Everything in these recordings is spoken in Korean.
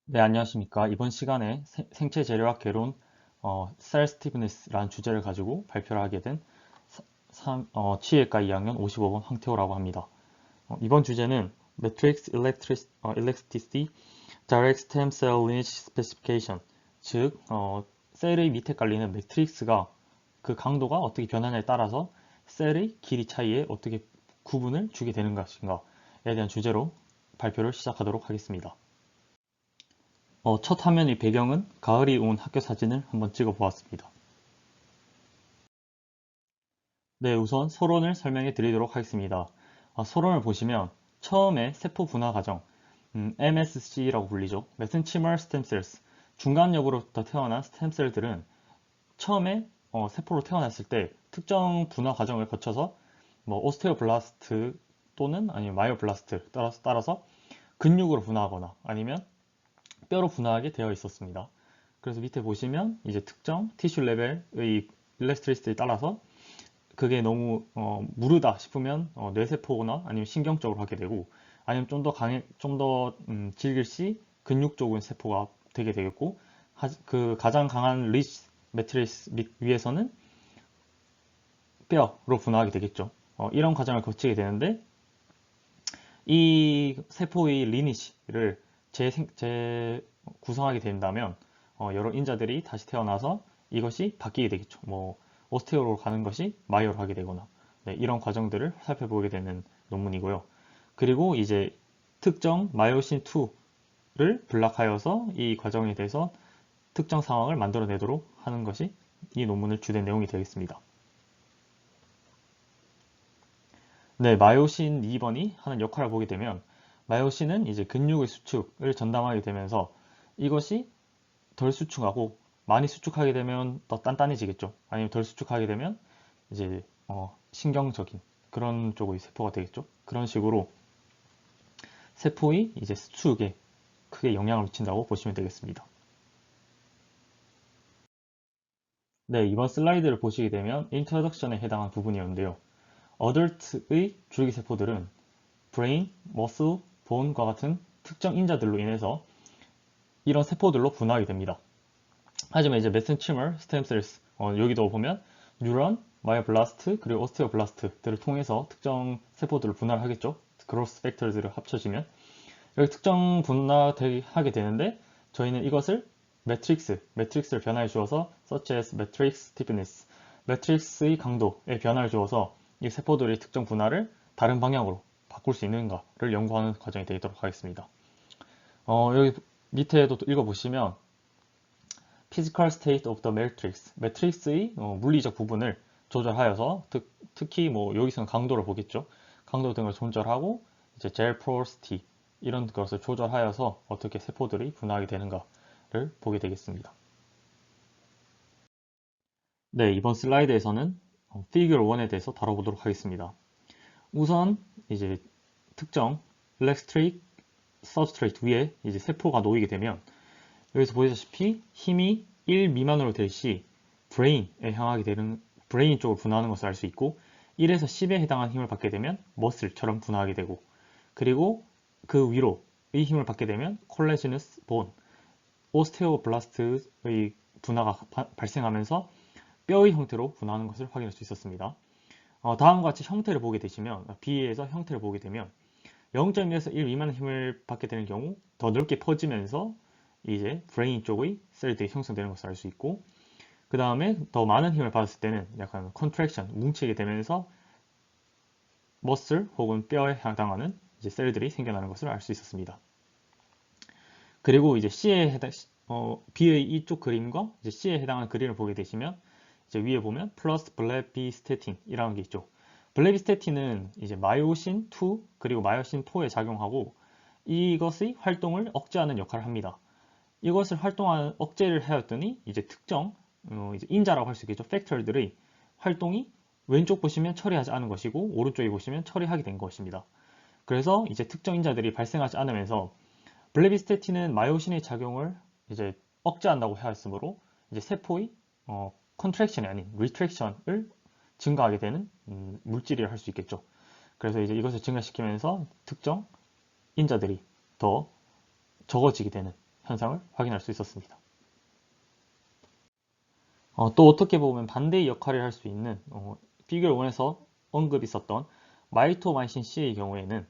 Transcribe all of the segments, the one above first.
네, 안녕하십니까. 이번 시간에 생체 재료학 개론 셀 스티브니스라는 주제를 가지고 발표를 하게 된 치의과 2학년 55번 황태호라고 합니다. 이번 주제는 Matrix Elasticity Direct Stem Cell Lineage Specification, 즉 셀의 밑에 깔리는 매트릭스가 그 강도가 어떻게 변하냐에 따라서 셀의 길이 차이에 어떻게 구분을 주게 되는 것인가에 대한 주제로 발표를 시작하도록 하겠습니다. 첫 화면의 배경은 가을이 온 학교 사진을 한번 찍어 보았습니다. 네, 우선 서론을 설명해 드리도록 하겠습니다. 서론을 보시면 처음에 세포 분화 과정, MSC라고 불리죠. 메센치멀 스템셀스, 중간엽으로부터 태어난 스템셀들은 처음에 세포로 태어났을 때 특정 분화 과정을 거쳐서 오스테오블라스트 또는 아니면 마이오블라스트 따라서 근육으로 분화하거나 아니면 뼈로 분화하게 되어 있었습니다. 그래서 밑에 보시면 이제 특정 티슈 레벨의 일렉트리시티에 따라서 그게 너무 무르다 싶으면 뇌세포나 아니면 신경 쪽으로 하게 되고 아니면 좀 더 질길시 근육 쪽은 세포가 되게 되겠고 그 가장 강한 리치 매트리스 위에서는 뼈로 분화하게 되겠죠. 이런 과정을 거치게 되는데 이 세포의 리니시를 재구성하게 된다면 여러 인자들이 다시 태어나서 이것이 바뀌게 되겠죠. 오스테오로 가는 것이 마이오로 하게 되거나 네, 이런 과정들을 살펴보게 되는 논문이고요. 그리고 이제 특정 마이오신 2를 블락하여서 이 과정에 대해서 특정 상황을 만들어내도록 하는 것이 이 논문의 주된 내용이 되겠습니다. 네, 마요신 2번이 하는 역할을 보게 되면 마요신은 이제 근육의 수축을 전담하게 되면서 이것이 덜 수축하고 많이 수축하게 되면 더 단단해지겠죠. 아니면 덜 수축하게 되면 이제 신경적인 그런 쪽의 세포가 되겠죠. 그런 식으로 세포의 이제 수축에 크게 영향을 미친다고 보시면 되겠습니다. 네, 이번 슬라이드를 보시게 되면 인트로덕션에 해당한 부분이었는데요. 어덜트의 줄기세포들은 브레인, 머슬, 본과 같은 특정 인자들로 인해서 이런 세포들로 분화하게 됩니다. 하지만 이제 메센치멀 스템셀스 여기도 보면 뉴런, 마이오블라스트 그리고 오스테오블라스트들을 통해서 특정 세포들을 분화를 하겠죠. 그로스 팩터들을 합쳐지면 여기 특정 분화하게 되는데 저희는 이것을 매트릭스를 변화해 주어서 such as matrix stiffness, 매트릭스의 강도에 변화를 주어서 이 세포들의 특정 분화를 다른 방향으로 바꿀 수 있는가를 연구하는 과정이 되도록 하겠습니다. 여기 밑에도 또 읽어보시면 Physical State of the Matrix, 매트릭스의 물리적 부분을 조절하여서 특히 여기서는 강도를 보겠죠. 강도 등을 조절하고 이제 젤 포로시티 이런 것을 조절하여서 어떻게 세포들이 분화하게 되는가를 보게 되겠습니다. 네, 이번 슬라이드에서는 피규어 1에 대해서 다뤄보도록 하겠습니다. 우선 이제 특정 일렉트릭 서브스트레이트 위에 이제 세포가 놓이게 되면 여기서 보시다시피 힘이 1 미만으로 될 시 브레인에 향하게 되는 브레인 쪽으로 분화하는 것을 알 수 있고 1에서 10에 해당하는 힘을 받게 되면 머슬처럼 분화하게 되고 그리고 그 위로의 힘을 받게 되면 콜레지너스 본, 오스테오블라스트의 분화가 발생하면서 뼈의 형태로 분화하는 것을 확인할 수 있었습니다. 다음과 같이 형태를 보게 되시면 B에서 형태를 보게 되면 0.1에서 1 미만의 힘을 받게 되는 경우 더 넓게 퍼지면서 이제 브레인 쪽의 셀들이 형성되는 것을 알 수 있고 그 다음에 더 많은 힘을 받았을 때는 약간 컨트랙션, 뭉치게 되면서 머슬 혹은 뼈에 해당하는 이제 셀들이 생겨나는 것을 알 수 있었습니다. 그리고 이제 B의 이쪽 그림과 이제 C에 해당하는 그림을 보게 되시면 이제 위에 보면 플러스 블레비스테틴이라는 게 있죠. 블레비스테틴은 이제 마요신 2 그리고 마요신 4에 작용하고 이것의 활동을 억제하는 역할을 합니다. 이것을 억제를 하였더니 이제 특정 이제 인자라고 할 수 있겠죠. 팩터들의 활동이 왼쪽 보시면 처리하지 않은 것이고 오른쪽에 보시면 처리하게 된 것입니다. 그래서 이제 특정 인자들이 발생하지 않으면서 블레비스테틴은 마요신의 작용을 이제 억제한다고 하였으므로 이제 세포의 컨트랙션이 아닌 리트랙션을 증가하게 되는 물질이라 할 수 있겠죠. 그래서 이제 이것을 증가시키면서 특정 인자들이 더 적어지게 되는 현상을 확인할 수 있었습니다. 또 어떻게 보면 반대의 역할을 할 수 있는 피규어 1에서 언급이 있었던 마이토마이신 C의 경우에는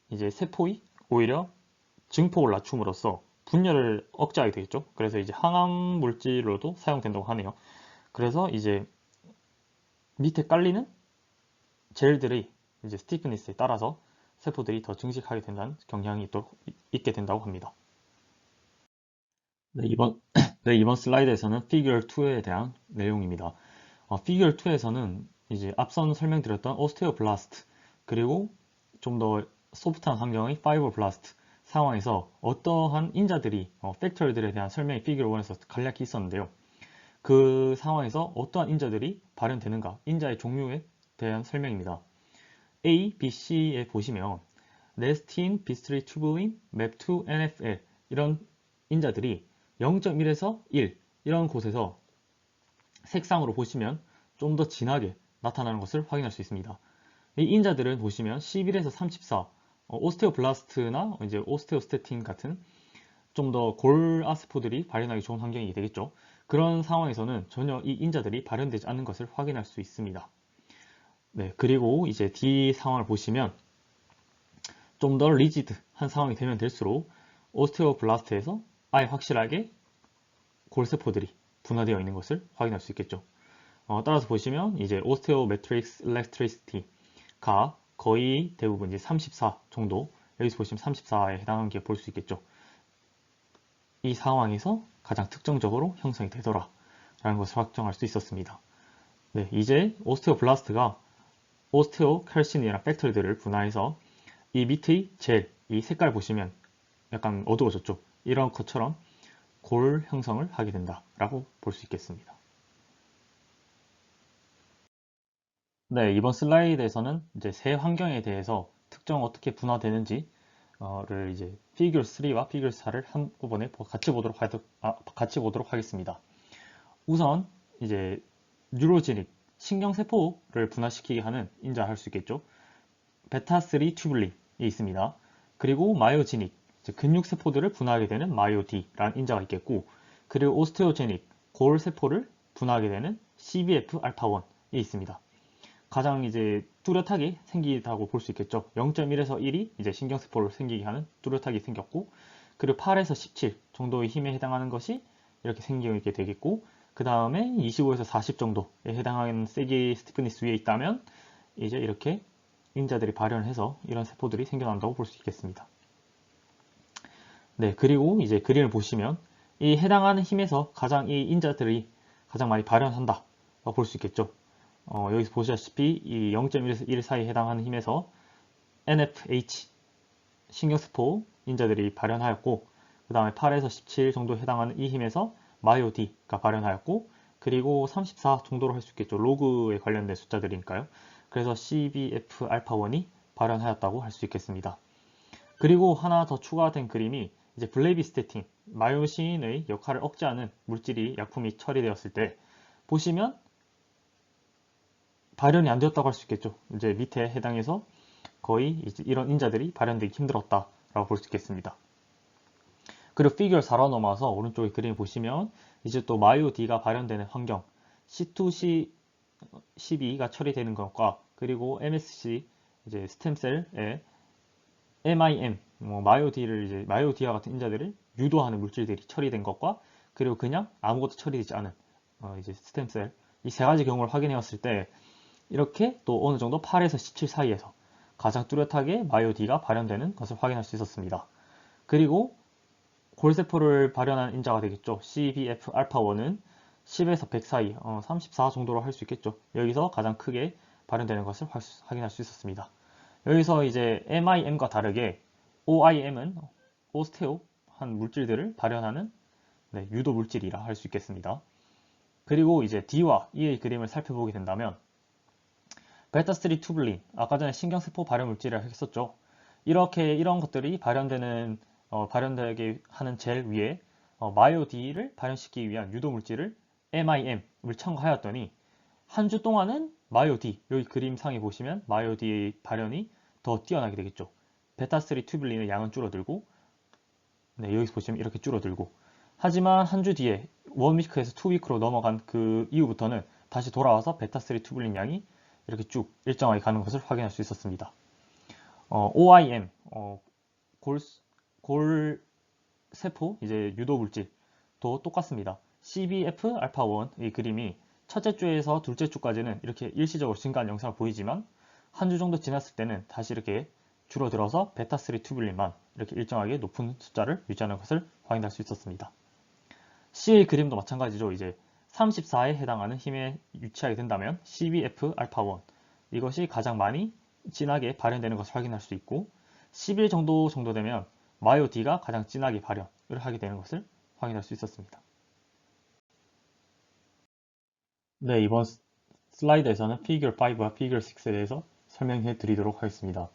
이제 세포의 오히려 증폭을 낮춤으로써 분열을 억제하게 되겠죠. 그래서 이제 항암 물질로도 사용된다고 하네요. 그래서 이제 밑에 깔리는 젤들의 이제 스티프니스에 따라서 세포들이 더 증식하게 된다는 경향이 있게 된다고 합니다. 네, 이번 슬라이드에서는 피규어 2에 대한 내용입니다. 피규어 2에서는 이제 앞선 설명드렸던 오스테오블라스트 그리고 좀 더 소프트한 환경의 파이브블라스트 상황에서 어떠한 인자들이 팩터들에 대한 설명이 피규어 1에서 간략히 있었는데요. 그 상황에서 어떠한 인자들이 발현되는가 인자의 종류에 대한 설명입니다. A, B, C에 보시면 네스틴, 비스트리, 튜블린, 맵2, NFL 이런 인자들이 0.1에서 1 이런 곳에서 색상으로 보시면 좀 더 진하게 나타나는 것을 확인할 수 있습니다. 이 인자들은 보시면 11에서 34 오스테오블라스트나 이제 오스테오스테틴 같은 좀 더 골아스포들이 발현하기 좋은 환경이 되겠죠. 그런 상황에서는 전혀 이 인자들이 발현되지 않는 것을 확인할 수 있습니다. 네, 그리고 이제 D 상황을 보시면 좀 더 리지드한 상황이 되면 될수록 오스테오블라스트에서 아예 확실하게 골세포들이 분화되어 있는 것을 확인할 수 있겠죠. 따라서 보시면 이제 오스테오 매트릭스 일렉트리시티가 거의 대부분 이제 34 정도 여기서 보시면 34에 해당하는 게 볼 수 있겠죠. 이 상황에서 가장 특정적으로 형성이 되더라 라는 것을 확정할 수 있었습니다. 네, 이제 오스테오블라스트가 오스테오칼신이나 팩터들을 분화해서 이 밑의 젤, 이 색깔 보시면 약간 어두워졌죠. 이런 것처럼 골 형성을 하게 된다라고 볼 수 있겠습니다. 네, 이번 슬라이드에서는 이제 세 환경에 대해서 특정 어떻게 분화되는지를 이제 피규어 3와 피규어 4를 한꺼번에 같이 보도록 하겠습니다. 우선 이제 뉴로제닉 신경세포를 분화시키게 하는 인자 할 수 있겠죠. 베타3 튜블린이 있습니다. 그리고 마이오제닉 근육세포들을 분화하게 되는 마이오디라는 인자가 있겠고, 그리고 오스테오제닉 골세포를 분화하게 되는 CBF-알파1이 있습니다. 가장 이제 뚜렷하게 생기다고 볼 수 있겠죠. 0.1에서 1이 이제 신경세포를 생기게 하는 뚜렷하게 생겼고, 그리고 8에서 17 정도의 힘에 해당하는 것이 이렇게 생기게 되겠고, 그 다음에 25에서 40 정도에 해당하는 세기 스티프니스 위에 있다면 이제 이렇게 인자들이 발현해서 이런 세포들이 생겨난다고 볼 수 있겠습니다. 네, 그리고 이제 그림을 보시면 이 해당하는 힘에서 가장 이 인자들이 가장 많이 발현한다 볼 수 있겠죠. 여기서 보시다시피 이 0.1에서 1 사이에 해당하는 힘에서 NFH 신경세포 인자들이 발현하였고, 그 다음에 8에서 17 정도 해당하는 이 힘에서 마이오디가 발현하였고, 그리고 34 정도로 할 수 있겠죠. 로그에 관련된 숫자들이니까요. 그래서 CBF-알파1이 발현하였다고 할 수 있겠습니다. 그리고 하나 더 추가된 그림이 이제 블레비스테틴, 마요신의 역할을 억제하는 물질이 약품이 처리되었을 때 보시면 발현이 안 되었다고 할 수 있겠죠. 이제 밑에 해당해서 거의 이제 이런 인자들이 발현되기 힘들었다라고 볼 수 있겠습니다. 그리고 피규어 4로 넘어와서 오른쪽에 그림 보시면 이제 또 마이오디가 발현되는 환경 C2C12가 처리되는 것과 그리고 MSC 이제 스템셀에 MIM 마이오디를 이제 마이오디와 같은 인자들을 유도하는 물질들이 처리된 것과 그리고 그냥 아무것도 처리되지 않은 이제 스템셀 이 세 가지 경우를 확인해왔을 때 이렇게 또 어느 정도 8에서 17 사이에서 가장 뚜렷하게 마이오디가 발현되는 것을 확인할 수 있었습니다. 그리고 골세포를 발현한 인자가 되겠죠. CBF-알파1은 10에서 100 사이, 34 정도로 할 수 있겠죠. 여기서 가장 크게 발현되는 것을 확인할 수 있었습니다. 여기서 이제 MIM과 다르게 OIM은 오스테오한 물질들을 발현하는 유도 물질이라 할 수 있겠습니다. 그리고 이제 D와 E의 그림을 살펴보게 된다면 베타3 튜블린, 아까 전에 신경세포 발현 물질이라고 했었죠. 이런 것들이 발현되게 하는 젤 위에 마이오디를 발현시키기 위한 유도 물질을 MIM을 첨가하였더니 한 주 동안은 마이오디, 여기 그림상에 보시면 마이오디의 발현이 더 뛰어나게 되겠죠. 베타3 튜블린의 양은 줄어들고 네, 여기서 보시면 이렇게 줄어들고, 하지만 한 주 뒤에 1위크에서 2위크로 넘어간 그 이후부터는 다시 돌아와서 베타3 튜뷸린 양이 이렇게 쭉 일정하게 가는 것을 확인할 수 있었습니다. OIM, 골 세포 이제 유도 물질도 똑같습니다. CBF 알파1의 그림이 첫째 주에서 둘째 주까지는 이렇게 일시적으로 증가한 영상을 보이지만 한 주 정도 지났을 때는 다시 이렇게 줄어들어서 베타3 튜뷸린만 이렇게 일정하게 높은 숫자를 유지하는 것을 확인할 수 있었습니다. C의 그림도 마찬가지죠. 이제 34에 해당하는 힘에 위치하게 된다면 CBF 알파1 이것이 가장 많이 진하게 발현되는 것을 확인할 수 있고, 11 정도 되면 마요 D가 가장 진하게 발현을 하게 되는 것을 확인할 수 있었습니다. 네, 이번 슬라이드에서는 피겨 5와 피겨 6에 대해서 설명해 드리도록 하겠습니다.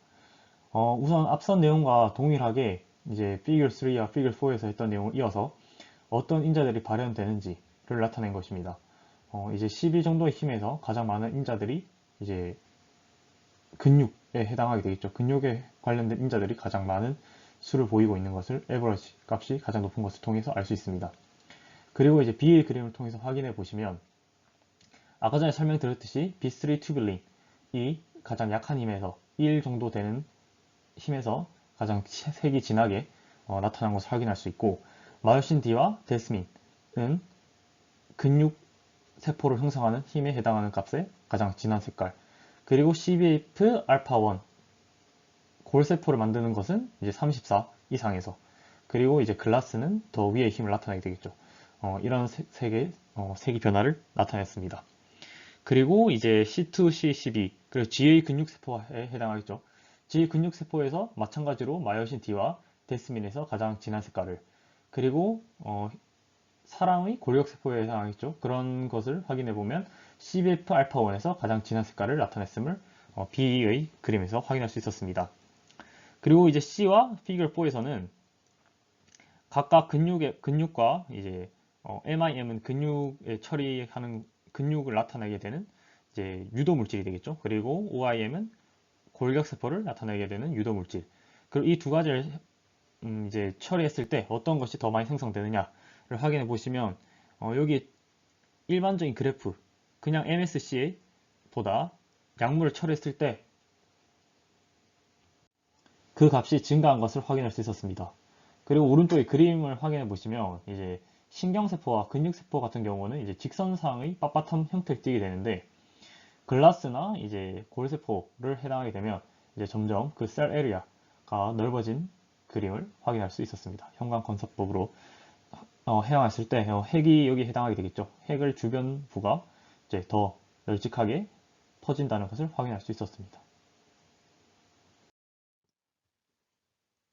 우선 앞선 내용과 동일하게 이제 피겨 3와 피겨 4에서 했던 내용을 이어서 어떤 인자들이 발현되는지를 나타낸 것입니다. 이제 12 정도의 힘에서 가장 많은 인자들이 이제 근육에 해당하게 되겠죠. 근육에 관련된 인자들이 가장 많은 수를 보이고 있는 것을 에버러지 값이 가장 높은 것을 통해서 알 수 있습니다. 그리고 이제 B의 그림을 통해서 확인해 보시면 아까 전에 설명드렸듯이 B3 튜뷸린이 가장 약한 힘에서 1 정도 되는 힘에서 가장 색이 진하게 나타난 것을 확인할 수 있고, 마요신 D와 데스민은 근육 세포를 형성하는 힘에 해당하는 값의 가장 진한 색깔, 그리고 CBF 알파1 골세포를 만드는 것은 이제 34 이상에서, 그리고 이제 글라스는 더 위의 힘을 나타내게 되겠죠. 이런 색의 변화를 나타냈습니다. 그리고 이제 C2, C12, 그리고 G의 근육세포에 해당하겠죠. G의 근육세포에서 마찬가지로 마요신 D와 데스민에서 가장 진한 색깔을, 그리고 사람의 골격세포에 해당하겠죠. 그런 것을 확인해 보면 CBF 알파1에서 가장 진한 색깔을 나타냈음을 B의 그림에서 확인할 수 있었습니다. 그리고 이제 C와 피겨 4에서는 각각 근육과 이제 MIM은 근육에 처리하는 근육을 나타내게 되는 이제 유도 물질이 되겠죠. 그리고 OIM은 골격세포를 나타내게 되는 유도 물질. 그리고 이 두 가지를 이제 처리했을 때 어떤 것이 더 많이 생성되느냐를 확인해 보시면 여기 일반적인 그래프, 그냥 MSC보다 약물을 처리했을 때 그 값이 증가한 것을 확인할 수 있었습니다. 그리고 오른쪽에 그림을 확인해 보시면 이제 신경세포와 근육세포 같은 경우는 이제 직선상의 빳빳한 형태를 띠게 되는데, 글라스나 이제 골세포를 해당하게 되면 이제 점점 그 셀 에리아가 넓어진 그림을 확인할 수 있었습니다. 형광건사법으로 해양했을 때 핵이 여기 해당하게 되겠죠. 핵을 주변부가 이제 더 널찍하게 퍼진다는 것을 확인할 수 있었습니다.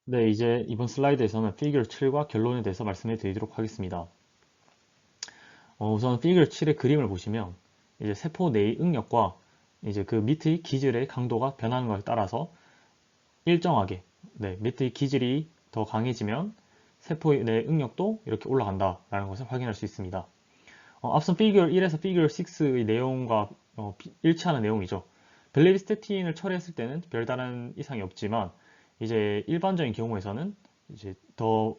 네, 이제 이번 슬라이드에서는 피겨 7과 결론에 대해서 말씀해 드리도록 하겠습니다. 우선 피겨 7의 그림을 보시면 이제 세포 내의 응력과 이제 그 밑의 기질의 강도가 변하는 것에 따라서 일정하게, 네, 밑의 기질이 더 강해지면 세포 내 응력도 이렇게 올라간다라는 것을 확인할 수 있습니다. 앞선 피겨 1에서 피겨 6의 내용과 일치하는 내용이죠. 벨레비스테틴을 처리했을 때는 별다른 이상이 없지만 이제 일반적인 경우에서는 이제 더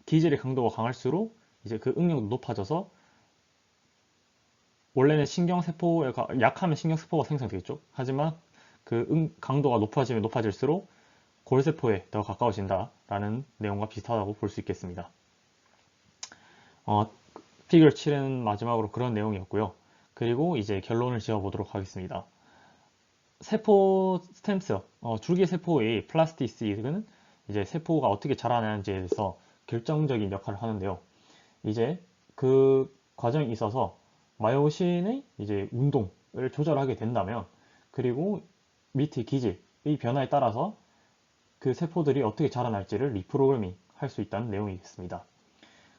기질의 강도가 강할수록 이제 그 응력도 높아져서 원래는 신경세포가 약하면 신경세포가 생성되겠죠. 하지만 그 강도가 높아지면 높아질수록 골세포에 더 가까워진다라는 내용과 비슷하다고 볼 수 있겠습니다. 피겨 7은 마지막으로 그런 내용이었고요. 그리고 이제 결론을 지어보도록 하겠습니다. 세포 스템셀, 줄기세포의 플라스티시는 이제 세포가 어떻게 자라나는지에 대해서 결정적인 역할을 하는데요. 이제 그 과정에 있어서 마요신의 이제 운동을 조절하게 된다면, 그리고 밑의 기질의 변화에 따라서 그 세포들이 어떻게 자라날지를 리프로그래밍 할 수 있다는 내용이겠습니다.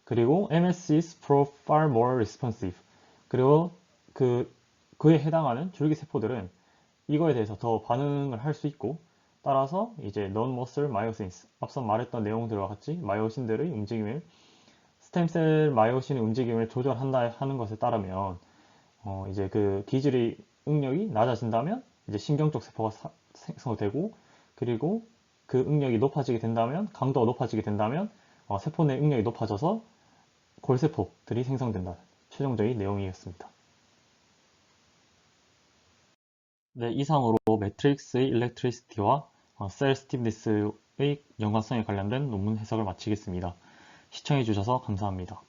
그리고 MSC is far more responsive. 그리고 그에 해당하는 줄기세포들은 이거에 대해서 더 반응을 할 수 있고, 따라서 이제 non-muscle myosins, 앞서 말했던 내용들과 같이 마요신들의 움직임을, 스템셀 마요신의 움직임을 조절한다 하는 것에 따르면 이제 그 기질의 응력이 낮아진다면 이제 신경 쪽 세포가 생성되고, 그리고 그 응력이 높아지게 된다면, 강도가 높아지게 된다면 세포 내 응력이 높아져서 골세포들이 생성된다. 최종적인 내용이었습니다. 네, 이상으로 매트릭스의 일렉트리시티와 셀 스티브니스의 연관성에 관련된 논문 해석을 마치겠습니다. 시청해주셔서 감사합니다.